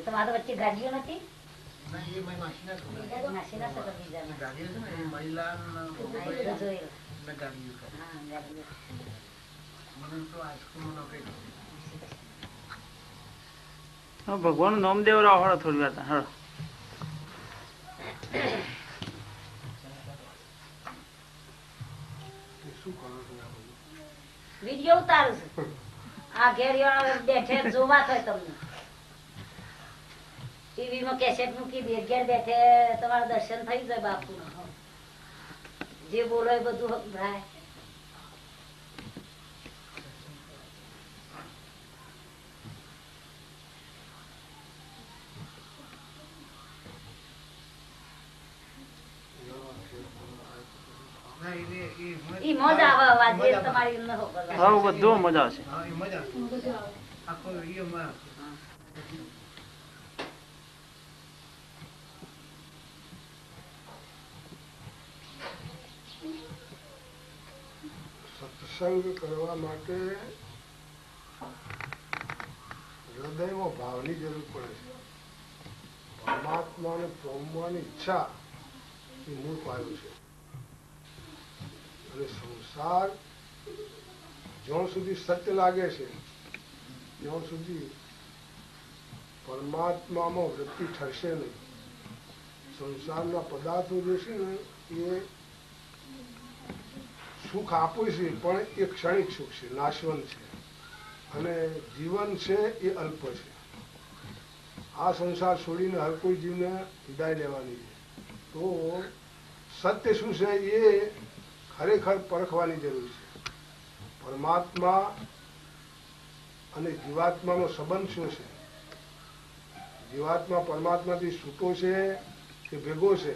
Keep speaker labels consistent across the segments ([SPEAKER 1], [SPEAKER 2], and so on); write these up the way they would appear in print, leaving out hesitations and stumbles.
[SPEAKER 1] તમારે વચ્ચે ગાડીઓ નથી?
[SPEAKER 2] ના, એ મેં માસીના છોકરા.
[SPEAKER 1] માસીના છોકરા બીજાના.
[SPEAKER 2] ગાડીઓ છે ને, એ મહિલાના
[SPEAKER 1] જોયેલા.
[SPEAKER 2] મેં ગાડીઓ છે.
[SPEAKER 1] હા, ગાડીઓ.
[SPEAKER 2] મને તો આઈસ્ક્રીમ નોકરી કરી.
[SPEAKER 3] ભગવાન નું નામ દેવ રાવ હળો થોડી વાર હળો.
[SPEAKER 2] શું કરો છો આ બધું?
[SPEAKER 1] વિડીયો ઉતારું છું. આ ઘેર બેઠે જોવા થાય તમને. ટીવી માં કેસેટ મૂકી દે, ઘેર બેઠે તમારા દર્શન થઈ જાય બાપુ ના. જે બોલો એ બધું સંભળાય. ઈ મજા આવે અવાજ જે તમારી ન ખબર.
[SPEAKER 3] હા બધું મજા આવશે.
[SPEAKER 2] હા, એ મજા આવે. આખો વિડીયો માં
[SPEAKER 4] સત્સંગ કરવા માટે હૃદયમાં ભાવની જરૂર પડે છે. પરમાત્માને પામવાની ઈચ્છા એ મૂળ પાયું છે. અને સંસાર જ્યાં સુધી સત્ય લાગે છે ત્યાં સુધી પરમાત્મામાં વૃત્તિ ઠરશે નહીં. સંસારના પદાર્થો જે છે ને એ સુખ આપવું છે પણ એ ક્ષણિક સુખ છે, નાશવંત છે. અને જીવન છે એ અલ્પ છે. આ સંસાર છોડીને હર કોઈ જીવને વિદાય લેવાની છે. તો સત્ય શું છે એ ખરેખર પરખવાની જરૂર છે. પરમાત્મા અને જીવાત્માનો સંબંધ શું છે? જીવાત્મા પરમાત્માથી છૂટો છે કે ભેગો છે?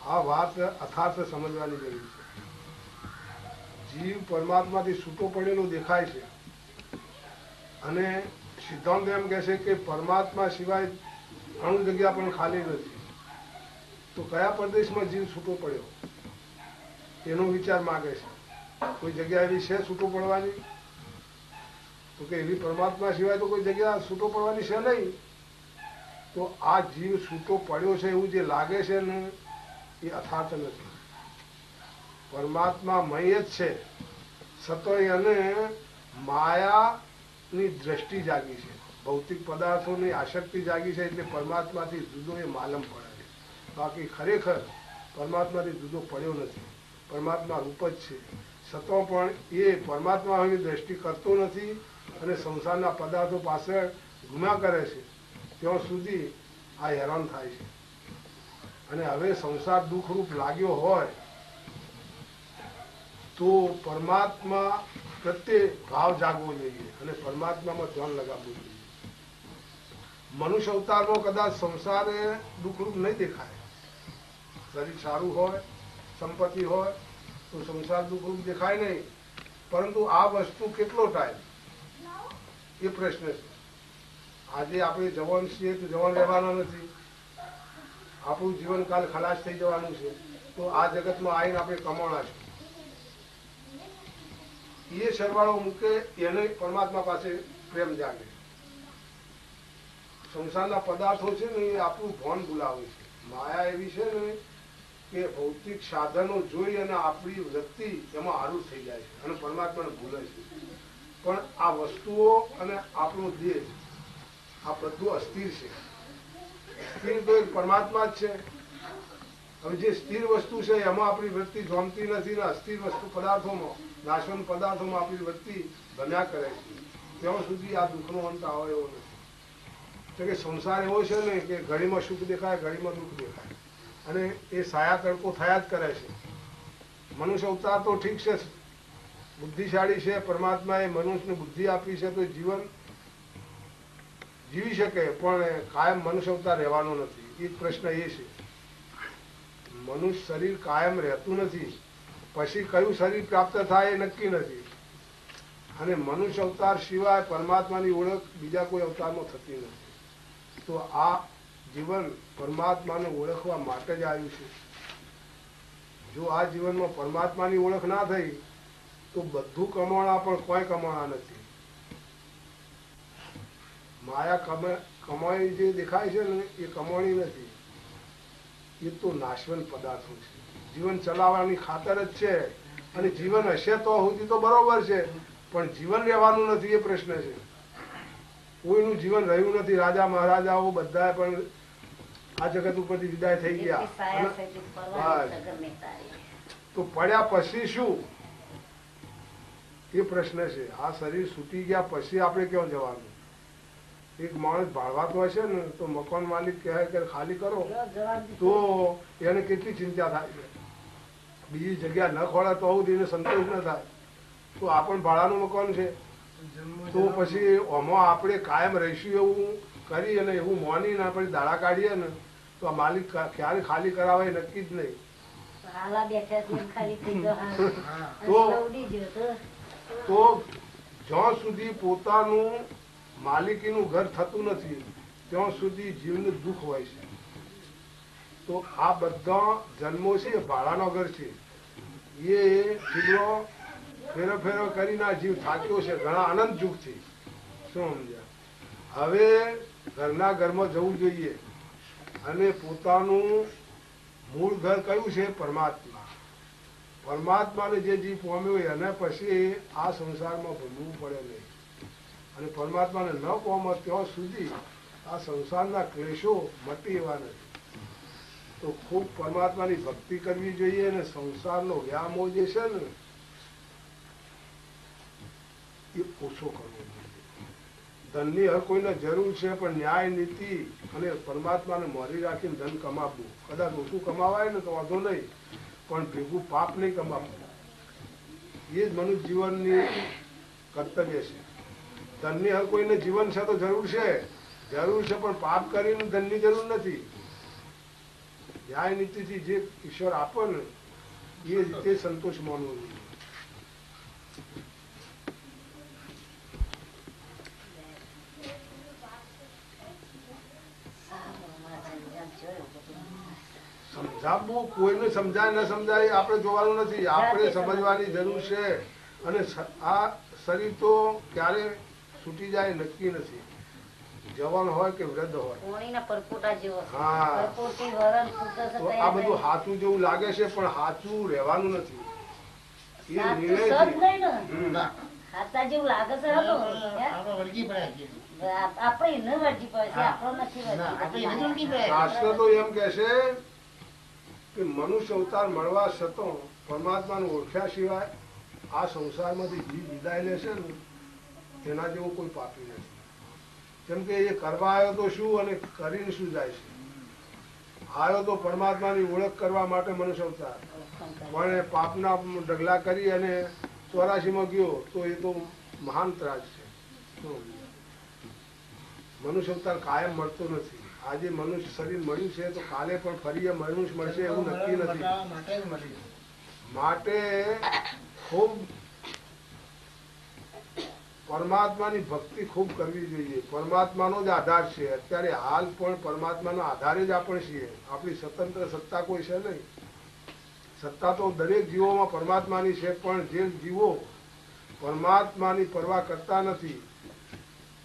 [SPEAKER 4] આ વાત અથાર્થ સમજવાની જરૂર છે. જીવ પરમાત્માથી છૂટો પડેલો દેખાય છે અને સિદ્ધાંત એમ કહે છે કે પરમાત્મા સિવાય ઘણું જગ્યા પણ ખાલી નથી. તો કયા પ્રદેશમાં જીવ છૂટો પડ્યો એનો વિચાર માગે છે. કોઈ જગ્યા એવી છે છૂટો પડવાની? તો કે એવી પરમાત્મા સિવાય તો કોઈ જગ્યા છૂટો પડવાની છે નહીં. તો આ જીવ છૂટો પડ્યો છે એવું જે લાગે છે ને એ અથાર્થ નથી. પરમાત્મા મય જ છે. સતોય અને માયાની દ્રષ્ટિ જાગી છે. ભૌતિક પદાર્થોની આસક્તિ જાગી છે એટલે પરમાત્માથી જુદો એ માલમ પડે છે. બાકી ખરેખર પરમાત્માથી જુદો પડ્યો નથી. પરમાત્મા રૂપ જ છે. છતાં પણ એ પરમાત્માની દ્રષ્ટિ કરતો નથી અને સંસારના પદાર્થો પાછળ ગુમ્યા કરે છે. ત્યાં સુધી આ હેરાન થાય છે. અને હવે સંસાર દુઃખરૂપ લાગ્યો હોય તો પરમાત્મા પ્રત્યે ભાવ જાગવો જોઈએ અને પરમાત્મામાં ધ્યાન લગાવવું જોઈએ. મનુષ્ય અવતારમાં કદાચ સંસારે દુઃખરૂપ નહીં દેખાય. શરીર સારું હોય, સંપત્તિ હોય તો સંસાર દુઃખરૂપ દેખાય નહીં. પરંતુ આ વસ્તુ કેટલો ટાઈમ એ પ્રશ્ન છે. આજે આપણે જવાન છીએ તો જવાન રહેવાના નથી. આપણું જીવનકાલ ખલાસ થઈ જવાનું છે. તો આ જગતમાં આવીને આપણે કમાણા છે. એ સરવાળો મૂકે એને પરમાત્મા પાસે પ્રેમ જાગે. સંસારના પદાર્થો છે ને એ આપણું ભાન ભૂલાવે છે. માયા એવી છે ને કે ભૌતિક સાધનો જોઈ અને આપણી વૃત્તિ એમાં આરૂઢ થઈ જાય છે અને પરમાત્માને ભૂલે છે. પણ આ વસ્તુઓ અને આપણો દેહ આ બધું અસ્થિર છે. સ્થિર તો એક પરમાત્મા જ છે. હવે જે સ્થિર વસ્તુ છે એમાં આપણી વૃત્તિ જોમતી નથી ને અસ્થિર વસ્તુ પદાર્થોમાં, નાશવંત પદાર્થોમાં આપણી વૃત્તિ ભમ્યા કરે છે. ત્યાં સુધી આ દુઃખનો અંત આવે એવો નથી. તો કે સંસાર એવો છે ને કે ઘડીમાં સુખ દેખાય, ઘડીમાં દુઃખ દેખાય અને એ સાયા તડકો થયા જ કરે છે. મનુષ્ય અવતાર તો ઠીક છે, બુદ્ધિશાળી છે. પરમાત્માએ મનુષ્યને બુદ્ધિ આપી છે તો જીવન જીવી શકે, પણ કાયમ મનુષ્ય અવતાર રહેવાનો નથી. એક પ્રશ્ન એ છે. મનુષ્ય શરીર કાયમ રહેતું નથી. પછી કયું શરીર પ્રાપ્ત થાય એ નક્કી નથી. અને મનુષ્ય અવતાર સિવાય પરમાત્માની ઓળખ બીજા કોઈ અવતારમાં થતી નથી. તો આ જીવન પરમાત્માને ઓળખવા માટે જ આવ્યું છે. જો આ જીવનમાં પરમાત્માની ઓળખ ના થઈ તો બધું કમાણા પણ કોઈ કમાણા નથી. માયા કમાણી જે દેખાય છે ને એ કમાણી નથી, એ તો નાશવંત પદાર્થો છે. જીવન ચલાવવાની ખાતર જ છે, અને જીવન હશે તો સુધી તો બરોબર છે, પણ જીવન રહેવાનું નથી એ પ્રશ્ન છે. કોઈનું જીવન રહ્યું નથી. રાજા મહારાજાઓ બધા પણ આ જગત ઉપરથી વિદાય થઈ ગયા. તો પડ્યા પછી શું એ પ્રશ્ન છે. આ શરીર છૂટી ગયા પછી આપણે ક્યાં જવાનું? એક માણસ ભાડવાતો હશે ને તો મકાન માલિક કહે કે ખાલી કરો તો એને કેટલી ચિંતા થાય છે. બીજી જગ્યા ન ખોળે તો આવું એને સંતોષ ન થાય. તો આ પણ ભાડાનું મકાન છે, તો પછી આમાં આપણે કાયમ રહીશું એવું કરી અને એવું મોનીને આપણે દાડા કાઢીએ ને તો આ માલિક ક્યારે ખાલી કરાવે એ નક્કી જ નહીં. તો જ્યાં સુધી પોતાનું માલિકીનું ઘર થતું નથી ત્યાં સુધી જીવનું દુઃખ હોય છે. તો આ બધા જન્મો છે ભાડાનો ઘર છે. એ જીવનો ફેરો ફેરો કરીને આ જીવ થાક્યો છે ઘણા અનંત દુઃખથી. શું સમજ્યા? હવે ઘરના ઘરમાં જવું જોઈએ અને પોતાનું મૂળ ઘર કયું છે? પરમાત્મા. પરમાત્માને જે જીવ પામ્યો હોય એને પછી આ સંસારમાં ભૂલવું પડે નહીં. અને પરમાત્માને ન પામો ત્યાં સુધી આ સંસારના ક્લેશો મટી એવા નથી. તો ખૂબ પરમાત્માની ભક્તિ કરવી જોઈએ અને સંસારનો વ્યામો જે છે ને એ ઓછો કરવો જોઈએ. ધનની હર કોઈને જરૂર છે, પણ ન્યાય નીતિ અને પરમાત્માને મોરી રાખીને ધન કમાવવું. કદાચ ઓછું કમાવાય ને તો વાંધો નહીં, પણ ભેગું પાપ નહીં કમાવવું. એ જ મનુષ્ય જીવનની કર્તવ્ય છે. ધનની હર કોઈને જીવન છે તો જરૂર છે, પણ પાપ કરીને ધનની જરૂર નથી. ન્યાય નીતિથી જે ઈશ્વર આપે ને એ રીતે સંતોષ માનવો જોઈએ. સમજાવવું કોઈને સમજાય ન સમજાય આપણે જોવાનું નથી, આપણે સમજવાની જરૂર છે. અને આ શરીર તો ક્યારે છૂટી જાય નક્કી નથી. જવાન હોય કે વૃદ્ધ હોય. હા, તો આ બધું સાચું જેવું લાગે છે પણ સાચું રહેવાનું નથી. એ નિર્ણય
[SPEAKER 1] હાચા જેવું લાગે છે
[SPEAKER 4] શાસ્ત્ર તો એમ કે છે કે મનુષ્ય અવતાર મળવા છતાં પરમાત્માને ઓળખ્યા સિવાય આ સંસારમાંથી જીવ વિદાય લેશે ને તેના જેવો કોઈ પાપી નથી. કેમ કે એ કરવા આવ્યો તો શું અને કરીને શું જાય છે? આવ્યો તો પરમાત્માની ઓળખ કરવા માટે મનુષ્ય અવતાર, પણ પાપના ઢગલા કરી અને 84માં ગયો તો એ તો મહાન ત્રાસ છે. મનુષ્ય અવતાર કાયમ મળતો નથી. આજે મનુષ્ય શરીર મળ્યું છે તો કાલે પણ ફરી એ મનુષ્ય મળશે એવું નક્કી નથી. માટે ખૂબ પરમાત્માની ભક્તિ ખૂબ કરવી જોઈએ. પરમાત્માનો જ આધાર છે. અત્યારે હાલ પણ પરમાત્માના આધારે જ આપણે છીએ. આપણી સ્વતંત્ર સત્તા કોઈ છે નહીં. સત્તા તો દરેક જીવોમાં પરમાત્માની છે, પણ જે જીવો પરમાત્માની પરવા કરતા નથી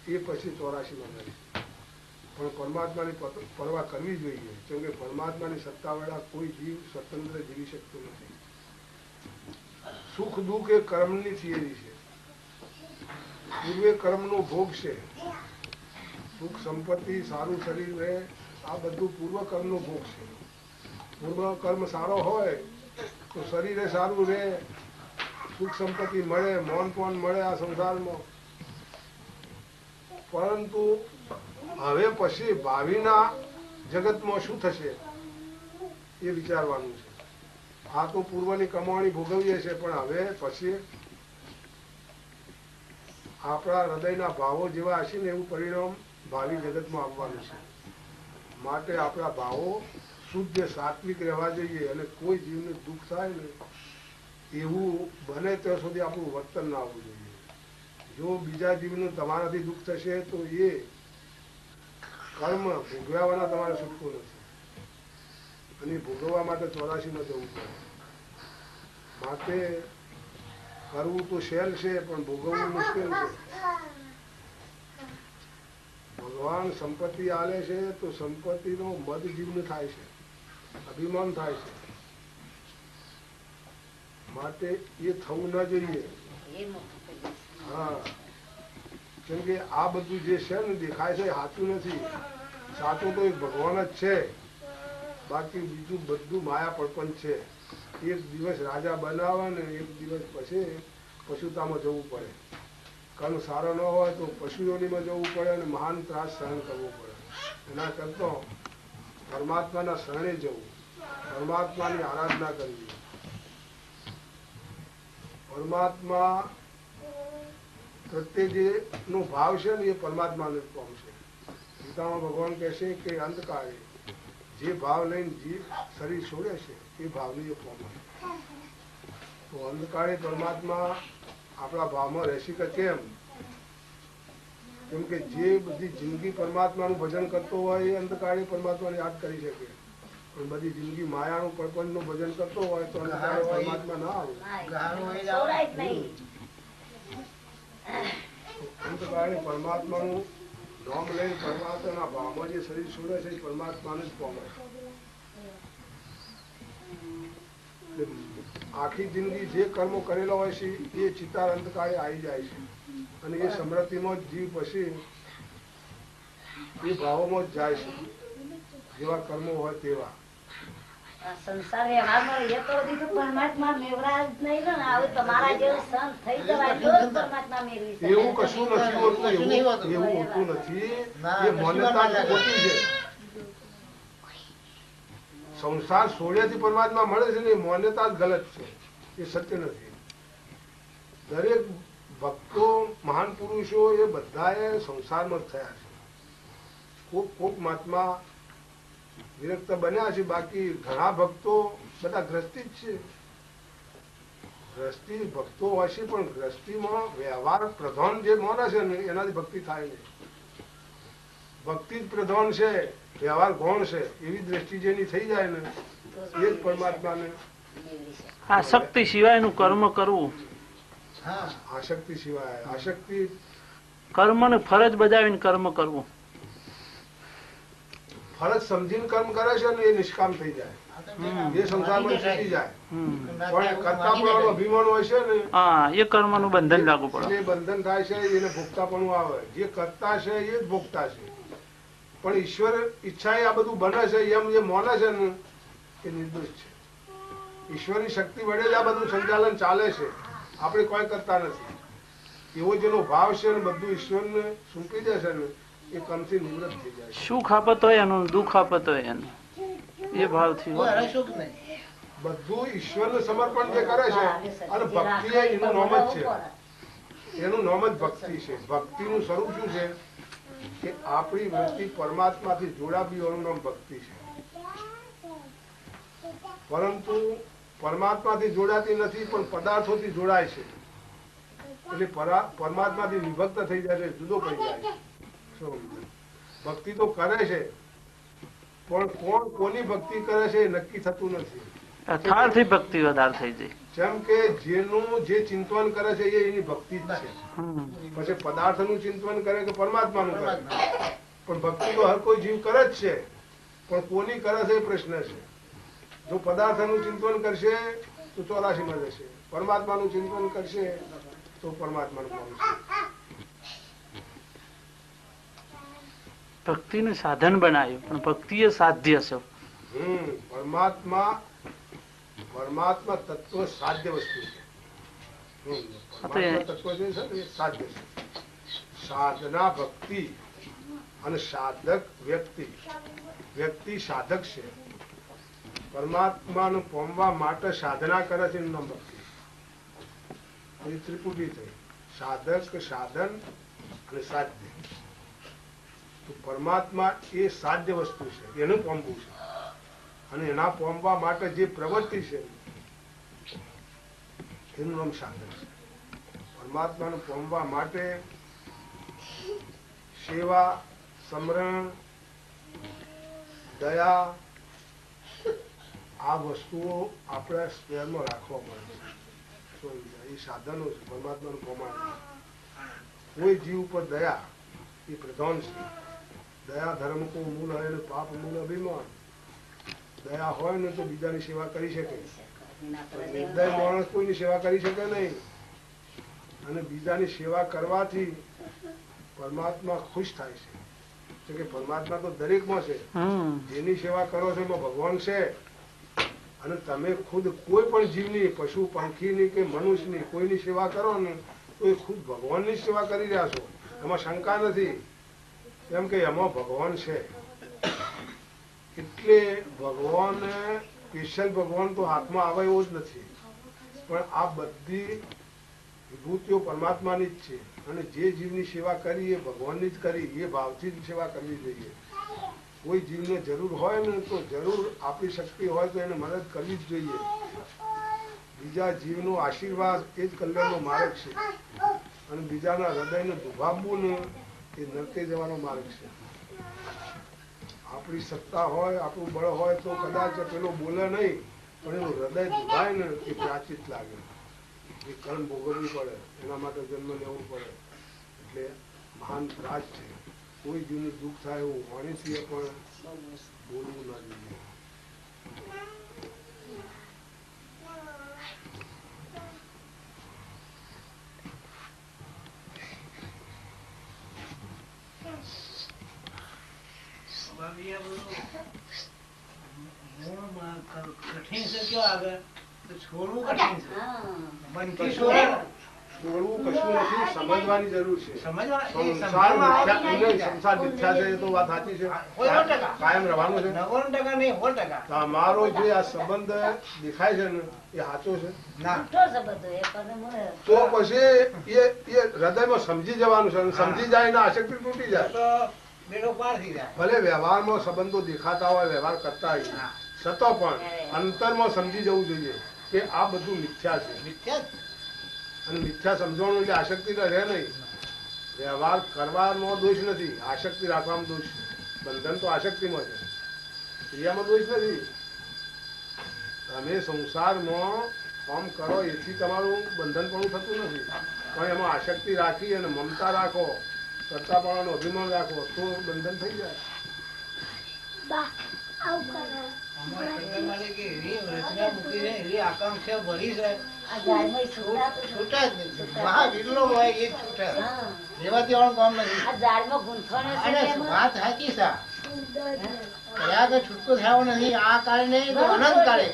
[SPEAKER 4] એ પછી 84માં મળે. પણ પરમાત્માની પરવા કરવી જોઈએ, કેમ કે પરમાત્માની સત્તાવાળા કોઈ જીવ સ્વતંત્ર જીવી શકતો નથી. સુખ દુઃખ એ કર્મની થિયરી છે. પૂર્વે કર્મનો ભોગ છે. સુખ સંપત્તિ સારું શરીર રહે આ બધું પૂર્વ કર્મનો ભોગ છે. પૂર્વ કર્મ સારો હોય તો શરીરે સારું રહે, સુખ સંપત્તિ મળે, મોન પોન મળે આ સંસારમાં. પરંતુ હવે પછી ભાવિના જગતમાં શું થશે એ વિચારવાનું છે. આ તો પૂર્વની કમાણી ભોગવીએ છીએ, પણ હવે પછી આપણા હૃદયના ભાવો જેવા હશે ને એવું પરિણામ ભાવિ જગતમાં આવવાનું છે. માટે આપણા ભાવો શુદ્ધ સાત્વિક રહેવા જોઈએ અને કોઈ જીવને દુઃખ થાય ને એવું બને ત્યાં સુધી આપણું વર્તન ના આવવું જોઈએ. જો બીજા જીવનું તમારાથી દુઃખ થશે તો એ કર્મ ભોગવ્યાવાના તમારે છૂટકો નથી, અને ભોગવવા માટે 84માં જવું પડે. માટે કરવું તો સહેલ છે પણ ભોગવવું મુશ્કેલ છે. ભગવાન સંપત્તિ આલે છે તો સંપત્તિનો મદ જીવને થાય છે, અભિમાન થાય છે, માટે એ થવું ન જોઈએ.
[SPEAKER 1] એ મોટું થઈ જશે.
[SPEAKER 4] હા, કેમ કે આ બધું જે છે ને દેખાય છે એ સાચું નથી. સાચું તો એક ભગવાન જ છે, બાકી બીજું બધું માયા પ્રપંચ છે. એક દિવસ રાજા બનાવે ને એક દિવસ પછી પશુતામાં જવું પડે. કર્મ સારો ન હોય તો પશુઓનીમાં જવું પડે અને મહાન ત્રાસ સહન કરવો પડે. એના કરતા પરમાત્માના શરણે જવું, પરમાત્માની આરાધના કરવી. પરમાત્મા પ્રત્યે જે નો ભાવ છે ને એ પરમાત્માને જ પામશે. ગીતામાં ભગવાન કહેશે કે અંતકાળે જે ભાવ લઈને જીવ શરીર છોડે છે એ ભાવની એ પામે. તો અંતકાળે પરમાત્મા આપણા ભાવમાં રહેશે કે કેમ? કેમ કે જે બધી જિંદગી પરમાત્માનું ભજન કરતો હોય એ અંતકાળે પરમાત્માને યાદ કરી શકે, પણ બધી જિંદગી માયાનું પ્રપંચનું ભજન કરતો હોય તો અંતકાળે પરમાત્મા ના આવે.
[SPEAKER 1] છોડાય જ નહીં.
[SPEAKER 4] અંતકાળે પરમાત્માનું નામ લઈને પરમાત્માના ભાવમાં જે શરીર છોડે છે એ પરમાત્માને જ પામે. આખી જિંદગી જે કર્મો કરેલા હોય છે એ ચિતાર અંતકાળે આવી જાય છે અને એ સમૃદ્ધિમાં જ જીવ પછી એ ભાવોમાં જ જાય છે જેવા કર્મો હોય તેવા.
[SPEAKER 1] આ સંસાર વ્યવહારમાં રહીએ તો બધું પરમાત્મા મેળવા જ નહીં ને. હવે તમારા જેવું સંત થઈ જવાય તો જ પરમાત્મા મેળવી શકે.
[SPEAKER 4] એવું કશું નથી હોતું, એવું હોતું નથી. એ માન્યતા જ ખોટી છે. સંસાર છોડ્યાથી પરમાત્મા મળે છે ને એ માન્યતા જ ગલત છે, એ સત્ય નથી. દરેક ભક્તો મહાન પુરુષો એ બધાએ સંસારમાં જ થયા છે. કોક મહાત્મા વિરક્ત બન્યા છે, બાકી ઘણા ભક્તો બધા ગ્રસ્તી જ છે. ગ્રસ્તી ભક્તો હોય છે પણ ગ્રસ્તીમાં વ્યવહાર પ્રધાન જે માને છે ને એનાથી ભક્તિ થાય નહીં. ભક્તિ જ પ્રધાન છે, વ્યવહાર ગૌણ છે, એવી દ્રષ્ટિ જેની થઈ જાય ને એ જ પરમાત્માને.
[SPEAKER 3] આસક્તિ સિવાયનું કર્મ કરવું,
[SPEAKER 4] આસક્તિ સિવાય આસક્તિ
[SPEAKER 3] કર્મ ને ફરજ બજાવીને કર્મ કરવું.
[SPEAKER 4] ફરજ સમજીને કર્મ કરે છે ને એ નિષ્કામ થઈ જાય, એ સંસારમાં છૂટી જાય. પણ કરતા પણ અભિમાન હોય છે ને
[SPEAKER 3] હા, એ કર્મનું બંધન લાગુ પડે.
[SPEAKER 4] એટલે બંધન થાય છે, એને ભોગતાપણું આવે. જે કરતા છે એ જ ભોગતા છે, પણ ઈશ્વર ઈચ્છા આ બધું બને છે એમ જે માને છે ને એ નિર્દોષ છે. ઈશ્વરની શક્તિ વડે જ આ બધું સંચાલન ચાલે છે, આપણે કોઈ કરતા નથી. એવો જેનો ભાવ છે ને બધું ઈશ્વરને સૂંપી દે છે ને એ કમથી નિવૃત્ત થઈ જાય છે.
[SPEAKER 3] સુખ આપત હોય એનું, દુઃખ આપત હોય એનું, એ ભાવથી
[SPEAKER 4] બધું ઈશ્વરને સમર્પણ જે કરે છે અને ભક્તિ એનું નામ જ છે. એનું નામ જ ભક્તિ છે. ભક્તિનું સ્વરૂપ શું છે કે આપણી વૃત્તિ પરમાત્માથી જોડાવી એનું નામ ભક્તિ છે. પરંતુ પરમાત્માથી જોડાતી નથી પણ પદાર્થોથી જોડાય છે, એટલે પરમાત્માથી વિભક્ત થઈ જાય છે, જુદો પડી જાય છે. ભક્તિ તો કરે છે પણ કોણ કોની ભક્તિ કરે છે એ નક્કી થતું નથી.
[SPEAKER 3] યથાર્થી ભક્તિ વધારે થઈ જાય.
[SPEAKER 4] જેમ કે જેનું જે ચિંતન કરે છે એ એની ભક્તિ જ છે. પછી પદાર્થનું ચિંતન કરે કે પરમાત્માનું કરે, પણ ભક્તિ તો હર કોઈ જીવ કરે જ છે, પણ કોની કરે છે એ પ્રશ્ન છે. જો પદાર્થનું ચિંતન કરશે તો 84માં જશે, પરમાત્માનું ચિંતન કરશે તો પરમાત્માનું પામશે.
[SPEAKER 3] ભક્તિનું સાધન બનાવ્યું પણ ભક્તિ એ સાધ્ય છે.
[SPEAKER 4] પરમાત્મા તત્વ સાધ્ય વસ્તુ છે. પરમાત્મા તત્વ જે છે ને એ સાધ્ય છે. સાધના ભક્તિ અને સાધક વ્યક્તિ સાધક છે. પરમાત્માનું પામવા માટે સાધના કરે છે એનું નામ ભક્તિ. એ ત્રિપુટી થઈ, સાધક, સાધન અને સાધ્ય. તો પરમાત્મા એ સાધ્ય વસ્તુ છે, એનું પામવું છે. અને એના પામવા માટે જે પ્રવૃત્તિ છે એનું નામ સાધન છે. પરમાત્માનું પામવા માટે સેવા, સમરણ, દયા આ વસ્તુઓ આપણે સ્પેરમાં રાખવા પડે છે. એ સાધનો છે પરમાત્માનું પામવાનું. કોઈ જીવ ઉપર દયા એ પ્રધાન છે, દયા ધર્મ કો મૂળ હોય ને પાપ મૂળ અભિમાન. દયા હોય ને તો બીજાની સેવા કરી શકે,
[SPEAKER 1] એના પર
[SPEAKER 4] પણ
[SPEAKER 1] દેવ
[SPEAKER 4] નિર્દય માણસ કોઈની સેવા કરી શકે નહીં. અને બીજાની સેવા કરવાથી પરમાત્મા ખુશ થાય છે. તો કે પરમાત્મા તો દરેકમાં છે. જેની સેવા કરો છો એમાં ભગવાન છે. અને તમે ખુદ કોઈ પણ જીવની, પશુ પંખીની કે મનુષ્યની કોઈની સેવા કરો ને તો એ ખુદ ભગવાનની સેવા કરી રહ્યા છો, એમાં શંકા નથી. એમ કે એમાં ભગવાન છે એટલે ભગવાન સ્પેશિયલ ભગવાન તો હાથમાં આવે એવો જ નથી. પણ આ બધી વિભૂતિઓ પરમાત્માની જ છે. અને જે જીવની સેવા કરી એ ભગવાનની જ કરી, એ ભાવથી જ સેવા કરવી જોઈએ. કોઈ જીવને જરૂર હોય ને તો જરૂર આપણી શક્તિ હોય તો એને મદદ કરવી જ જોઈએ. બીજા જીવનો આશીર્વાદ એ જ કલ્યાણનો માર્ગ છે. અને બીજાના હૃદયને દુભાવવું ને એ નરકે જવાનો માર્ગ છે. આપણી સત્તા હોય, આપણું બળ હોય તો કદાચ પેલો બોલે નહીં, પણ એનું હૃદય દુભાય ને એ પ્રાચિત લાગે. એ કર્મ ભોગવવી પડે, એના માટે જન્મ લેવું પડે. એટલે મહાન રાજ છે. કોઈ જીવનું દુઃખ થાય એવું વાણીથી પણ બોલવું ના જોઈએ.
[SPEAKER 2] બાકી આ બધું મૂળમાં કઠિન છે કયો આગળ તો છોડવું કઠિન છે.
[SPEAKER 1] હા.
[SPEAKER 2] મનથી છોડવું
[SPEAKER 4] છોડવું કશું નથી, સમજવાની જરૂર છે.
[SPEAKER 2] સમજવા એ
[SPEAKER 4] સંસાર
[SPEAKER 2] સમજવામાં
[SPEAKER 4] મિથ્યા નહીં, સંસાર મિથ્યા છે એ તો વાત સાચી છે.
[SPEAKER 2] 100%
[SPEAKER 4] કાયમ રહેવાનું છે.
[SPEAKER 2] 99% નહીં 100%.
[SPEAKER 4] તો અમારો જે આ સંબંધ દેખાય છે ને એ સાચો છે.
[SPEAKER 2] ના
[SPEAKER 1] જૂઠો સંબંધ હોય, એ પણ મને
[SPEAKER 4] તો પછી એ હૃદયમાં સમજી જવાનું છે. અને સમજી જાય ને આશક્તિ તૂટી જાય.
[SPEAKER 2] તો બેડો પાર થઈ જાય.
[SPEAKER 4] ભલે વ્યવહારમાં સંબંધો દેખાતા હોય, વ્યવહાર કરતા હોય,
[SPEAKER 2] હા.
[SPEAKER 4] છતાં પણ અંતરમાં સમજી જવું જોઈએ કે આ બધું મિથ્યા છે.
[SPEAKER 2] મિથ્યા જ.
[SPEAKER 4] અને મિથ્યા સમજવાનું એટલે આશક્તિ તો રહે નહીં. વ્યવહાર કરવામાં દોષ નથી, આશક્તિ રાખવામાં દોષ છે. બંધન તો આશક્તિમાં છે, ક્રિયામાં દોષ નથી. તમે સંસારમાં કામ કરો એથી તમારું બંધન પણ થતું નથી. પણ એમાં આશક્તિ રાખી અને મમતા રાખો, સત્તાપણાનું અભિમાન રાખો તો બંધન થઈ જાય.
[SPEAKER 2] અમારા શંકરમાળી કે એવી રચના મૂકી છે, એવી આકાંક્ષા ભરી છે,
[SPEAKER 1] આ ઝાડમાં છૂટા
[SPEAKER 2] છૂટા જ નહીં. મહા વિરલો હોય એ જ છૂટા.
[SPEAKER 1] હા.
[SPEAKER 2] લેવા દેવાનું કામ નથી.
[SPEAKER 1] આ ઝાડમાં ગૂંથણ છે
[SPEAKER 2] અને
[SPEAKER 1] એમાં.
[SPEAKER 2] વાત સાચી છે. કયા કે છૂટકો થયો નથી, આ કાળે નહીં તો અનંત કાળે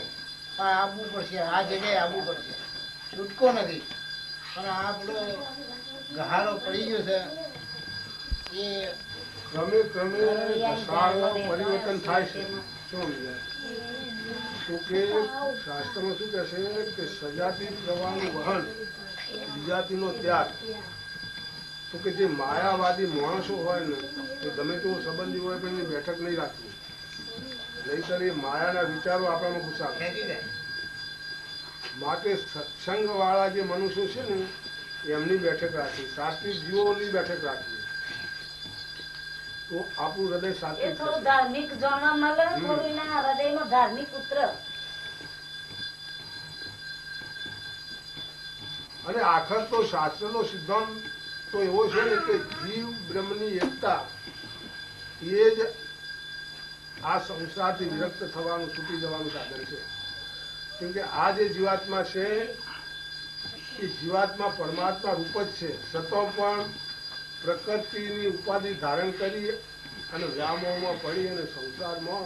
[SPEAKER 2] પણ આવવું પડશે, આ જગ્યાએ આવવું પડશે. છૂટકો નથી. પણ આ પેલો ગહારો પડી ગયો છે એ
[SPEAKER 4] ક્રમે ક્રમે દશામાં પરિવર્તન થાય છે. શું સમજાય? તો કે શાસ્ત્રમાં શું કહે છે કે સજાતિ પ્રવાહનું વહન, વિજાતિનો ત્યાગ. તો કે જે માયાવાદી માણસો હોય ને એ ગમે તેવો સંબંધી હોય પણ એની બેઠક નહીં રાખવી, નહીંતર એ માયાના વિચારો આપણામાં ઘુસાવે.
[SPEAKER 2] ખેંચી જાય.
[SPEAKER 4] માટે સત્સંગ વાળા જે મનુષ્યો છે ને એમની બેઠક રાખવી, સાત્વિક જીવોની બેઠક રાખવી તો આપણું હૃદય
[SPEAKER 1] એ
[SPEAKER 4] સાત્વિક
[SPEAKER 1] થોડું
[SPEAKER 4] થશે.
[SPEAKER 1] ધાર્મિક જાણવા મળે, થોડું એના હૃદયમાં ધાર્મિક ઉતર.
[SPEAKER 4] અને આખર તો શાસ્ત્રનો સિદ્ધાંત તો એવો છે ને કે જીવ બ્રહ્મની એકતા એ જ આ સંસારથી વિરક્ત થવાનું, છૂટી જવાનું સાધન છે. કેમ કે આ જે જીવાત્મા છે એ જીવાત્મા પરમાત્મા રૂપ જ છે, છતાં પણ પ્રકૃતિની ઉપાધિ ધારણ કરી અને વ્યામોહમાં પડી અને સંસારમાં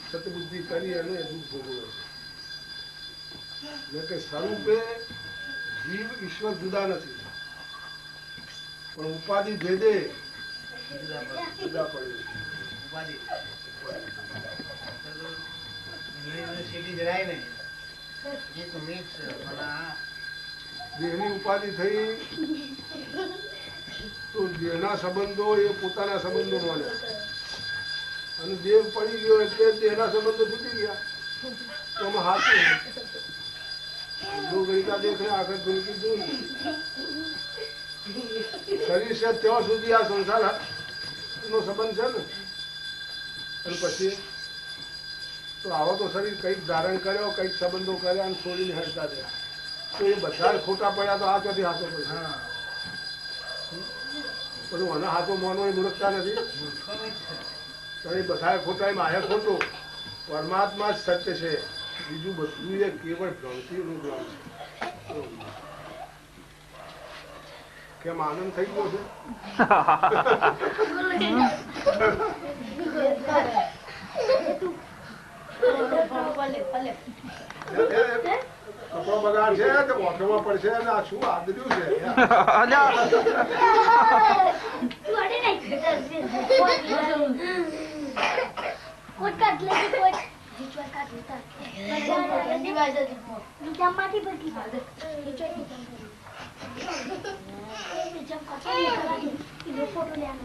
[SPEAKER 4] સતબુદ્ધિ કરી અને દુઃખ ભોગવે છે. કે સ્વરૂપે જીવ ઈશ્વર જુદા નથી, પણ ઉપાધિ ભેદે જુદા પડે છે.
[SPEAKER 2] ઉપાધિ. સીધી જરાય નહીં. એક મિક્સ પણ આ
[SPEAKER 4] દેહની ઉપાધિ થઈ તો દેહના સંબંધો એ પોતાના સંબંધો માને અને દેહ પડી ગયો એટલે દેહના સંબંધો તૂટી ગયા. તો આમાં હાથું દો ગણિકા દેખ આખર ગણકી જોઈ શરીર છે ત્યાં સુધી આ સંસાર નો સંબંધ છે ને. અને પછી તો આવો તો શરીર કંઈક ધારણ કર્યો, કંઈક સંબંધો કર્યા અને છોડીને હરતા થયા. તો એ બધા ખોટા પડ્યા તો આ ચોથી હાથો પડશે.
[SPEAKER 2] હા
[SPEAKER 4] બધું મને હાથો મોનો એ મૂર્ખતા નથી. તો એ બધા ખોટા, મારે ખોટું. પરમાત્મા જ સત્ય છે, બીજું બધું એ કેવળ ભ્રાંતિનું જ્ઞાન છે. કેમ આનંદ થઈ ગયો છે? કપડો બગાડ છે તો ઓઠોમાં પડશે અને આ શું આદર્યું છે?
[SPEAKER 5] ફોટો લેવાનો